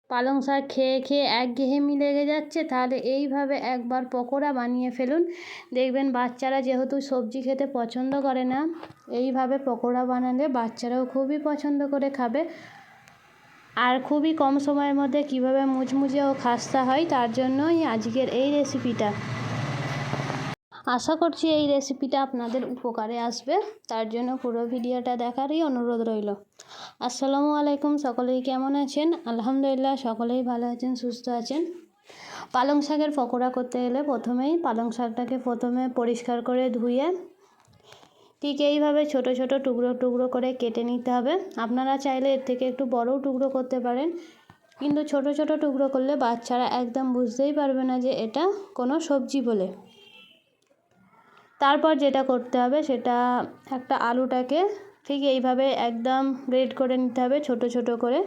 পালং শাক খেয়ে খেয়ে একঘেয়েমি লেগে যাচ্ছে, তাহলে এইভাবে একবার পকোড়া বানিয়ে ফেলুন। দেখবেন বাচ্চারা যেহেতু সবজি খেতে পছন্দ করে না, এইভাবে পকোড়া বানালে বাচ্চারাও খুবই পছন্দ করে খাবে। আর খুবই কম সময়ের মধ্যে কিভাবে মুচমুচে ও খাস্তা হয় তার জন্যই আজকের এই রেসিপিটা। আশা করছি এই রেসিপিটা আপনাদের উপকারে আসবে, তার জন্য পুরো ভিডিওটা দেখারই অনুরোধ রইল। আসসালামু আলাইকুম, সকলেই কেমন আছেন? আলহামদুলিল্লাহ সকলেই ভালো আছেন, সুস্থ আছেন। পালং শাকের পকোড়া করতে গেলে প্রথমেই পালং শাকটাকে পরিষ্কার করে ধুয়ে ঠিক এইভাবে ছোট ছোট টুকরো টুকরো করে কেটে নিতে হবে। আপনারা চাইলে এর থেকে একটু বড়ও টুকরো করতে পারেন, কিন্তু ছোট ছোট টুকরো করলে বাচ্চারা একদম বুঝতেই পারবে না যে এটা কোনো সবজি বলে। তারপর যেটা করতে হবে সেটা একটা আলুটাকে ঠিক এইভাবে একদম গ্রেড করে নিতে হবে ছোট ছোট করে।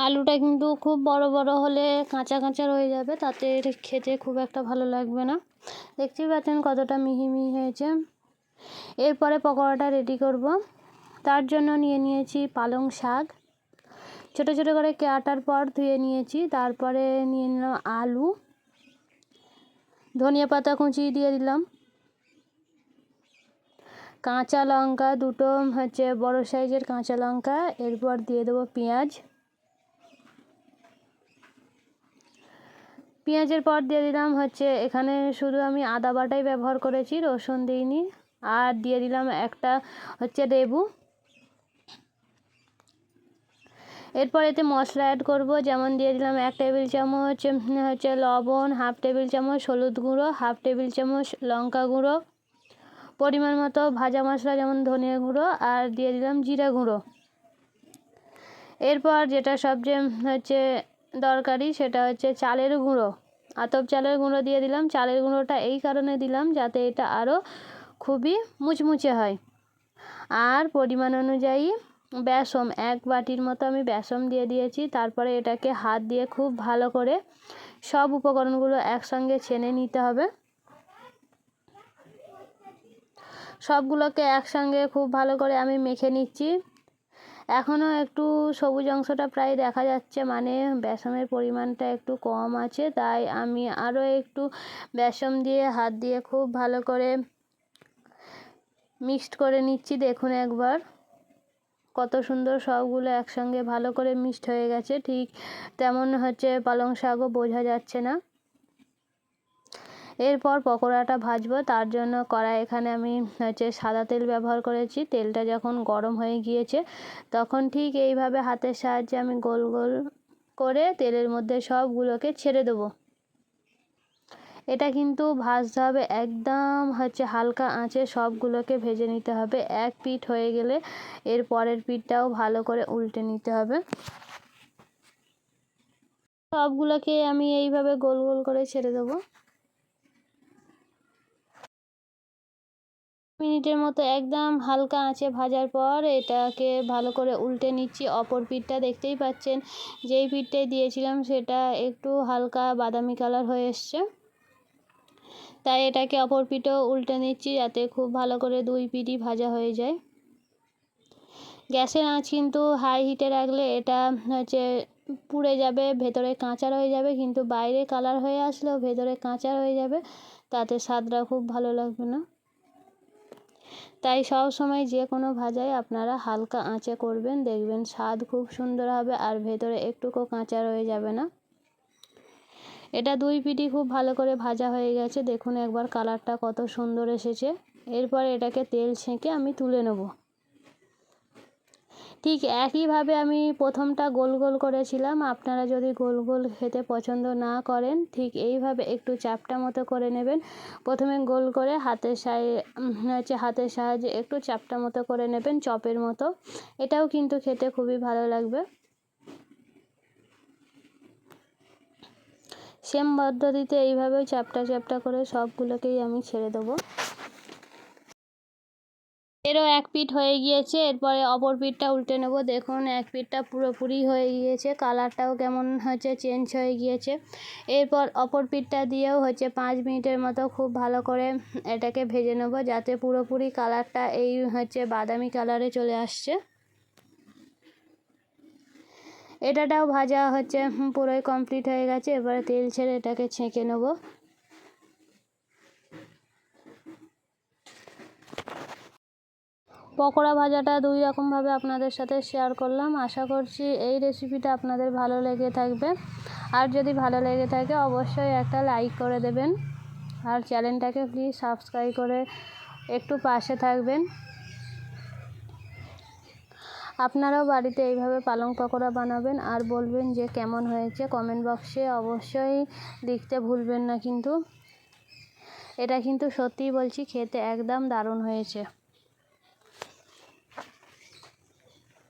আলুটা কিন্তু খুব বড় বড় হলে কাঁচা কাঁচা রয়ে যাবে, তাতে খেতে খুব একটা ভালো লাগবে না। দেখতেই পাচ্ছেন কতটা মিহি মিহি হয়েছে। এরপরে পকোড়াটা রেডি করব। তার জন্য নিয়ে নিয়েছি পালং শাক, ছোট ছোট করে কাটার পর ধুয়ে নিয়েছি। তারপরে নিয়ে নিলাম আলু, ধনিয়া পাতা কুচি দিয়ে দিলাম, কাঁচা লঙ্কা দুটো বড় সাইজের কাঁচা লঙ্কা। এরপর দিয়ে দেবো পেঁয়াজ। পেঁয়াজের পর দিয়ে দিলাম এখানে শুধু আমি আদা বাটাই ব্যবহার করেছি, রসুন দিইনি। আর দিয়ে দিলাম একটা লেবু। এরপর এতে মশলা অ্যাড করব, যেমন দিয়ে দিলাম 1 টেবিল চামচ লবণ, 1/2 টেবিল চামচ হলুদ গুঁড়ো, 1/2 টেবিল চামচ লঙ্কা গুঁড়ো, পরিমাণ মতো ভাজা মশলা যেমন ধনিয়া গুঁড়ো, আর দিয়ে দিলাম জিরা গুঁড়ো। এরপর যেটা সবচেয়ে দরকারি সেটা চালের গুঁড়ো, আতপ চালের গুঁড়ো দিয়ে দিলাম। চালের গুঁড়োটা এই কারণে দিলাম যাতে এটা আরও খুবই মুচমুচে হয়। আর পরিমাণ অনুযায়ী বেসন, 1 বাটির মতো আমি বেসন দিয়ে দিয়েছি। তারপরে এটাকে হাত দিয়ে খুব ভালো করে সব উপকরণগুলো একসঙ্গে ছেনে নিতে হবে। সবগুলোকে একসঙ্গে খুব ভালো করে আমি মেখে নিচ্ছি। এখনও একটু সবুজ অংশটা প্রায় দেখা যাচ্ছে, মানে বেসনের পরিমাণটা একটু কম আছে, তাই আমি আরও একটু বেসন দিয়ে হাত দিয়ে খুব ভালো করে মিক্সড করে নিচ্ছি। দেখুন একবার কত সুন্দর সবগুলো একসঙ্গে ভালো করে মিক্সড হয়ে গেছে। ঠিক তেমন পালং শাকও বোঝা যাচ্ছে না। এরপর পকোড়াটা ভাজবো, তার জন্য কড়াই এখানে আমি সাদা তেল ব্যবহার করেছি। তেলটা যখন গরম হয়ে গিয়েছে তখন ঠিক এইভাবে হাতের সাহায্যে আমি গোল গোল করে তেলের মধ্যে সবগুলোকে ছেড়ে দেবো। এটা কিন্তু ভাজতে হবে একদম হালকা আঁচে, সবগুলোকে ভেজে নিতে হবে। এক পিঠ হয়ে গেলে এর পরের পিঠটাও ভালো করে উল্টে নিতে হবে। সবগুলোকে আমি এইভাবে গোল গোল করে ছেড়ে দেবো। মিনিটের মতো একদম হালকা আঁচে ভাজার পর এটাকে ভালো করে উল্টে নিচ্ছি। অপর পিঠটা দেখতেই পাচ্ছেন, যেই পিঠটাই দিয়েছিলাম সেটা একটু হালকা বাদামি কালার হয়ে এসছে, তাই এটাকে অপর পিঠও উল্টে নিচ্ছি যাতে খুব ভালো করে দুই পিঠই ভাজা হয়ে যায়। গ্যাসের আঁচ কিন্তু হাই হিটে রাখলে এটা পুড়ে যাবে, ভেতরে কাঁচা রয়ে যাবে, কিন্তু বাইরে কালার হয়ে আসলেও ভেতরে কাঁচা রয়ে যাবে, তাতে স্বাদটা খুব ভালো লাগবে না। তাই সব সময় যে কোনো ভাজাই আপনারা হালকা আঁচে করবেন, দেখবেন স্বাদ খুব সুন্দর হবে আর ভেতরে একটুকু কাঁচা রয়ে যাবে না। এটা দুই পিঠই খুব ভালো করে ভাজা হয়ে গেছে, দেখুন একবার কালারটা কত সুন্দর এসেছে। এরপর এটাকে তেল ছেঁকে আমি তুলে নেব। ঠিক একইভাবে আমি প্রথমটা গোল গোল করেছিলাম। আপনারা যদি গোল গোল খেতে পছন্দ না করেন, ঠিক এইভাবে একটু চ্যাপ্টা মতো করে নেবেন। প্রথমে গোল করে হাতের সাহায্যে একটু চ্যাপ্টা মতো করে নেবেন, চপের মতো। এটাও কিন্তু খেতে খুবই ভালো লাগবে। সেম পদ্ধতিতে এইভাবে চ্যাপ্টা চ্যাপ্টা করে সবগুলোকেই আমি ছেড়ে দেবো। এরও এক পিঠ হয়ে গিয়েছে, এরপরে অপর পিঠটা উল্টে নেব। দেখুন এক পিঠটা পুরোপুরি হয়ে গিয়েছে, কালারটাও কেমন চেঞ্জ হয়ে গিয়েছে। এরপর অপর পিঠটা দিয়েও 5 মিনিটের মতো খুব ভালো করে এটাকে ভেজে নেব, যাতে পুরোপুরি কালারটা এই বাদামি কালারে চলে আসছে। এটাটাও ভাজা হচ্ছে পুরোই কমপ্লিট হয়ে গেছে। এবারে তেল ছেড়ে এটাকে ছেঁকে নেব। পকোড়া ভাজাটা দুই রকমভাবে আপনাদের সাথে শেয়ার করলাম। আশা করছি এই রেসিপিটা আপনাদের ভালো লেগে থাকবে। আর যদি ভালো লেগে থাকে অবশ্যই একটা লাইক করে দেবেন, আর চ্যানেলটাকে প্লিজ সাবস্ক্রাইব করে একটু পাশে থাকবেন। আপনারাও বাড়িতে এইভাবে পালং পকোড়া বানাবেন আর বলবেন যে কেমন হয়েছে। কমেন্ট বক্সে অবশ্যই লিখতে ভুলবেন না কিন্তু। এটা কিন্তু সত্যিই বলছি খেতে একদম দারুণ হয়েছে।